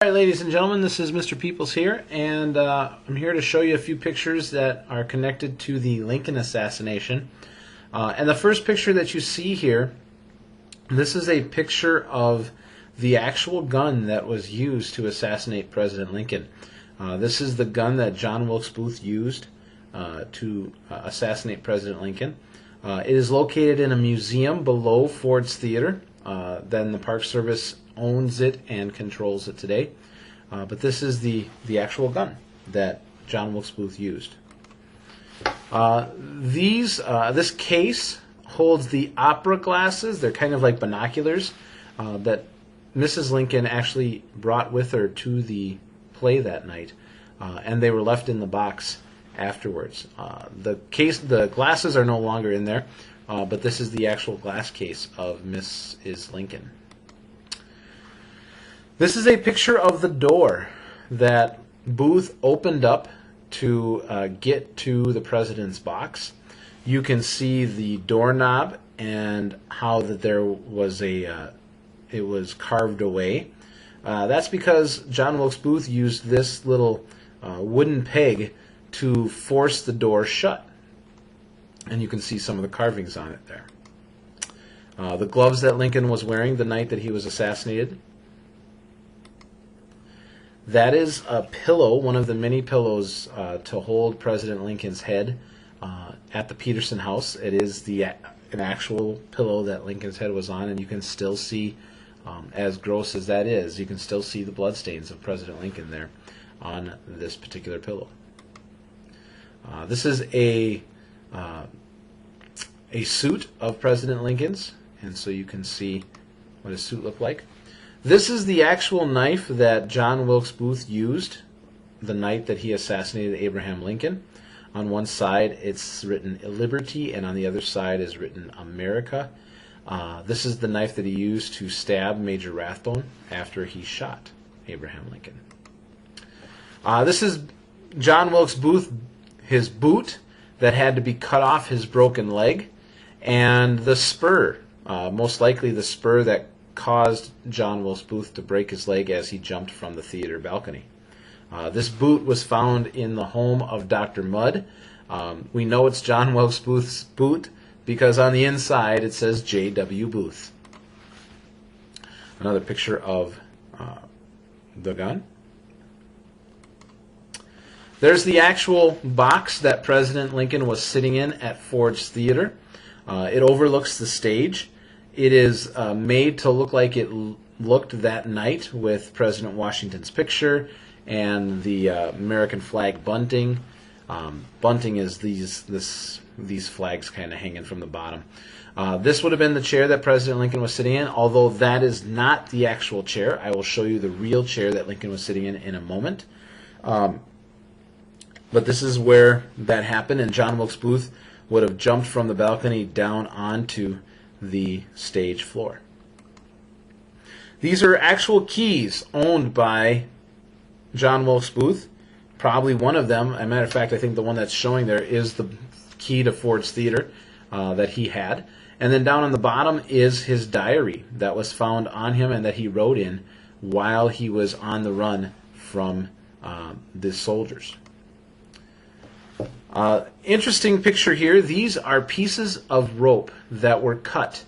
All right, ladies and gentlemen, this is Mr. Peoples here, and I'm here to show you a few pictures that are connected to the Lincoln assassination. And the first picture that you see here, this is a picture of the actual gun that was used to assassinate President Lincoln. This is the gun that John Wilkes Booth used to assassinate President Lincoln. It is located in a museum below Ford's Theater. Then the Park Service owns it and controls it today. But this is the actual gun that John Wilkes Booth used. This case holds the opera glasses. They're kind of like binoculars that Mrs. Lincoln actually brought with her to the play that night, and they were left in the box afterwards. The glasses are no longer in there, but this is the actual glass case of Mrs. Lincoln. This is a picture of the door that Booth opened up to get to the president's box. You can see the doorknob and how that there was it was carved away. That's because John Wilkes Booth used this little wooden peg to force the door shut. And you can see some of the carvings on it there. The gloves that Lincoln was wearing the night that he was assassinated. That is a pillow, one of the many pillows to hold President Lincoln's head at the Peterson House. It is an actual pillow that Lincoln's head was on, and you can still see, as gross as that is, you can still see the bloodstains of President Lincoln there on this particular pillow. This is a suit of President Lincoln's, and so you can see what his suit looked like. This is the actual knife that John Wilkes Booth used the night that he assassinated Abraham Lincoln. On one side it's written Liberty, and on the other side is written America. This is the knife that he used to stab Major Rathbone after he shot Abraham Lincoln. This is John Wilkes Booth, his boot that had to be cut off his broken leg, and the spur, most likely the spur that caused John Wilkes Booth to break his leg as he jumped from the theater balcony. This boot was found in the home of Dr. Mudd. We know it's John Wilkes Booth's boot because on the inside it says J.W. Booth. Another picture of the gun. There's the actual box that President Lincoln was sitting in at Ford's Theater. It overlooks the stage. It is made to look like it looked that night with President Washington's picture and the American flag bunting. Bunting is these flags kind of hanging from the bottom. This would have been the chair that President Lincoln was sitting in, although that is not the actual chair. I will show you the real chair that Lincoln was sitting in a moment. But this is where that happened, and John Wilkes Booth would have jumped from the balcony down onto the stage floor. These are actual keys owned by John Wilkes Booth. Probably one of them, as a matter of fact, I think the one that's showing there is the key to Ford's Theater that he had. And then down on the bottom is his diary that was found on him and that he wrote in while he was on the run from the soldiers. Interesting picture here. These are pieces of rope that were cut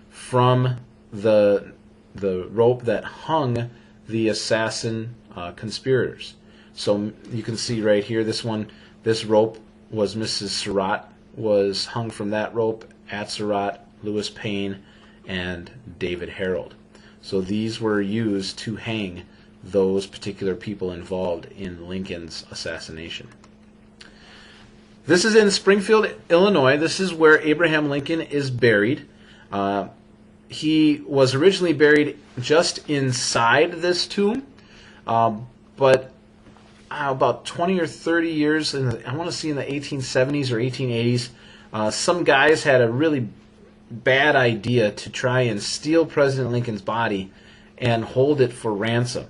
from the rope that hung the assassin conspirators. So you can see right here, this rope was Mrs. Surratt, was hung from that rope at Surratt, Lewis Payne, and David Harold. So these were used to hang those particular people involved in Lincoln's assassination. This is in Springfield, Illinois. This is where Abraham Lincoln is buried. He was originally buried just inside this tomb, but about 20 or 30 years, I want to see in the 1870s or 1880s, some guys had a really bad idea to try and steal President Lincoln's body and hold it for ransom.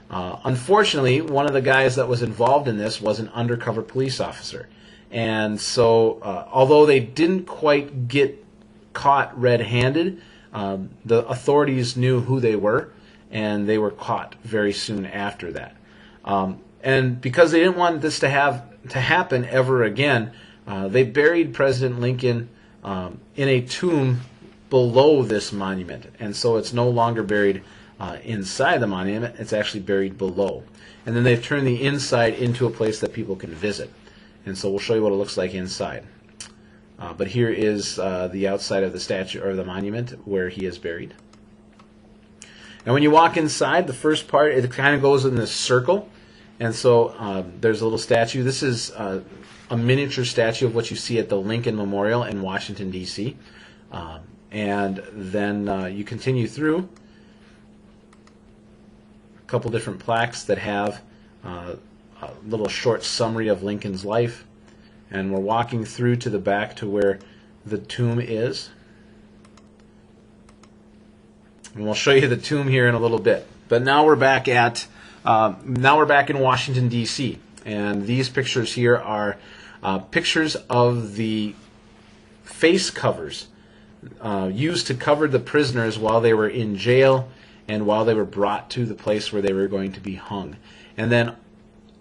Unfortunately, one of the guys that was involved in this was an undercover police officer. And so, although they didn't quite get caught red-handed, the authorities knew who they were, and they were caught very soon after that. And because they didn't want this to happen ever again, they buried President Lincoln in a tomb below this monument, and so it's no longer buried inside the monument. It's actually buried below. And then they've turned the inside into a place that people can visit. And so we'll show you what it looks like inside. But here is the outside of the statue or the monument where he is buried. And when you walk inside, the first part, it kind of goes in this circle. And so there's a little statue. This is a miniature statue of what you see at the Lincoln Memorial in Washington, D.C. And then you continue through a couple different plaques that have a little short summary of Lincoln's life. And we're walking through to the back to where the tomb is. And we'll show you the tomb here in a little bit. But now we're back in Washington, D.C. And these pictures here are pictures of the face covers used to cover the prisoners while they were in jail and while they were brought to the place where they were going to be hung. And then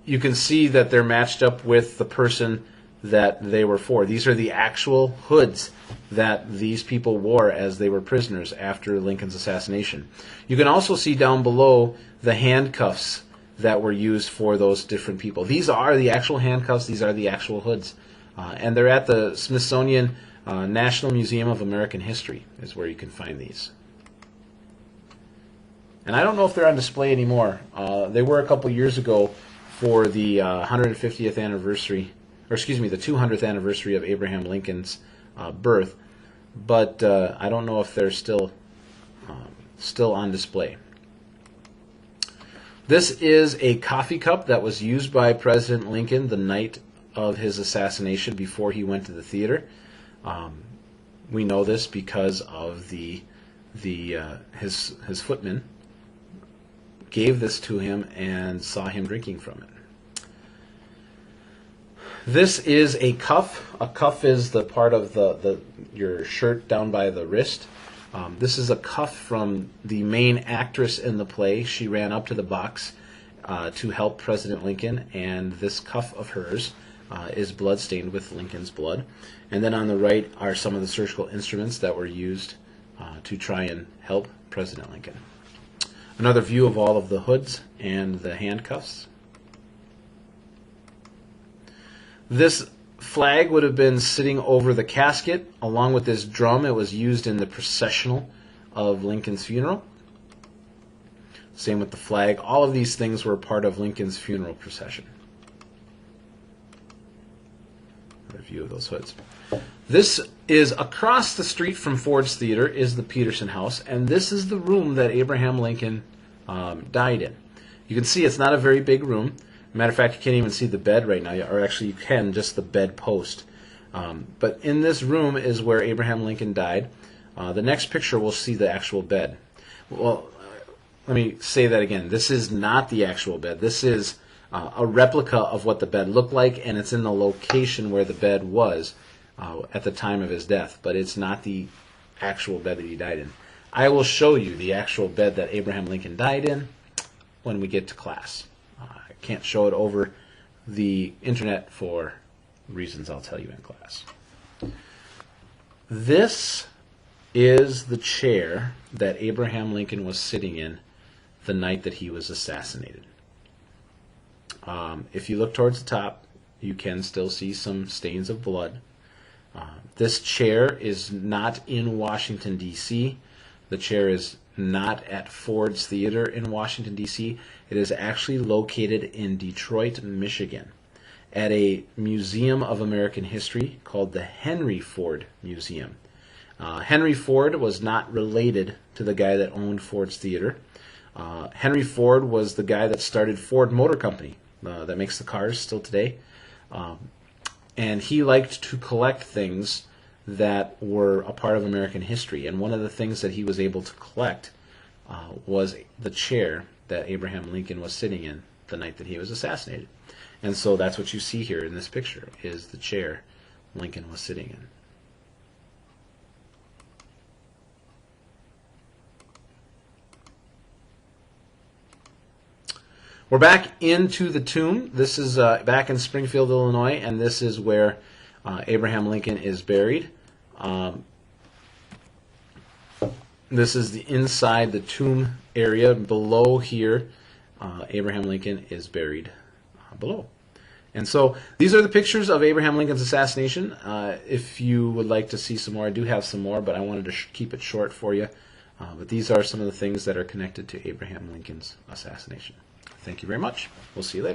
you can see that they're matched up with the person that they were for. These are the actual hoods that these people wore as they were prisoners after Lincoln's assassination. You can also see down below the handcuffs that were used for those different people. These are the actual handcuffs. These are the actual hoods. And they're at the Smithsonian National Museum of American History is where you can find these. And I don't know if they're on display anymore. They were a couple years ago for the 150th anniversary, or excuse me, the 200th anniversary of Abraham Lincoln's birth. But I don't know if they're still on display. This is a coffee cup that was used by President Lincoln the night of his assassination before he went to the theater. We know this because of his footman gave this to him and saw him drinking from it. This is a cuff. A cuff is the part of your shirt down by the wrist. This is a cuff from the main actress in the play. She ran up to the box to help President Lincoln, and this cuff of hers is blood-stained with Lincoln's blood. And then on the right are some of the surgical instruments that were used to try and help President Lincoln. Another view of all of the hoods and the handcuffs. This flag would have been sitting over the casket along with this drum. It was used in the processional of Lincoln's funeral. Same with the flag. All of these things were part of Lincoln's funeral procession. Another view of those hoods. This is across the street from Ford's Theater is the Peterson House, and this is the room that Abraham Lincoln died in. You can see it's not a very big room. Matter of fact, you can't even see the bed right now, or actually you can, just the bed post. But in this room is where Abraham Lincoln died. The next picture we'll see the actual bed. Well, let me say that again. This is not the actual bed. This is a replica of what the bed looked like, and it's in the location where the bed was at the time of his death. But it's not the actual bed that he died in. I will show you the actual bed that Abraham Lincoln died in when we get to class. I can't show it over the internet for reasons I'll tell you in class. This is the chair that Abraham Lincoln was sitting in the night that he was assassinated. If you look towards the top, you can still see some stains of blood. This chair is not in Washington, D.C. The chair is not at Ford's Theater in Washington, D.C. It is actually located in Detroit, Michigan, at a museum of American history called the Henry Ford Museum. Henry Ford was not related to the guy that owned Ford's Theater. Henry Ford was the guy that started Ford Motor Company that makes the cars still today. And he liked to collect things that were a part of American history. And one of the things that he was able to collect was the chair that Abraham Lincoln was sitting in the night that he was assassinated. And so that's what you see here in this picture, is the chair Lincoln was sitting in. We're back into the tomb. This is back in Springfield, Illinois, and this is where Abraham Lincoln is buried. This is the inside the tomb area. Below here, Abraham Lincoln is buried below. And so these are the pictures of Abraham Lincoln's assassination. If you would like to see some more, I do have some more, but I wanted to keep it short for you. But these are some of the things that are connected to Abraham Lincoln's assassination. Thank you very much. We'll see you later.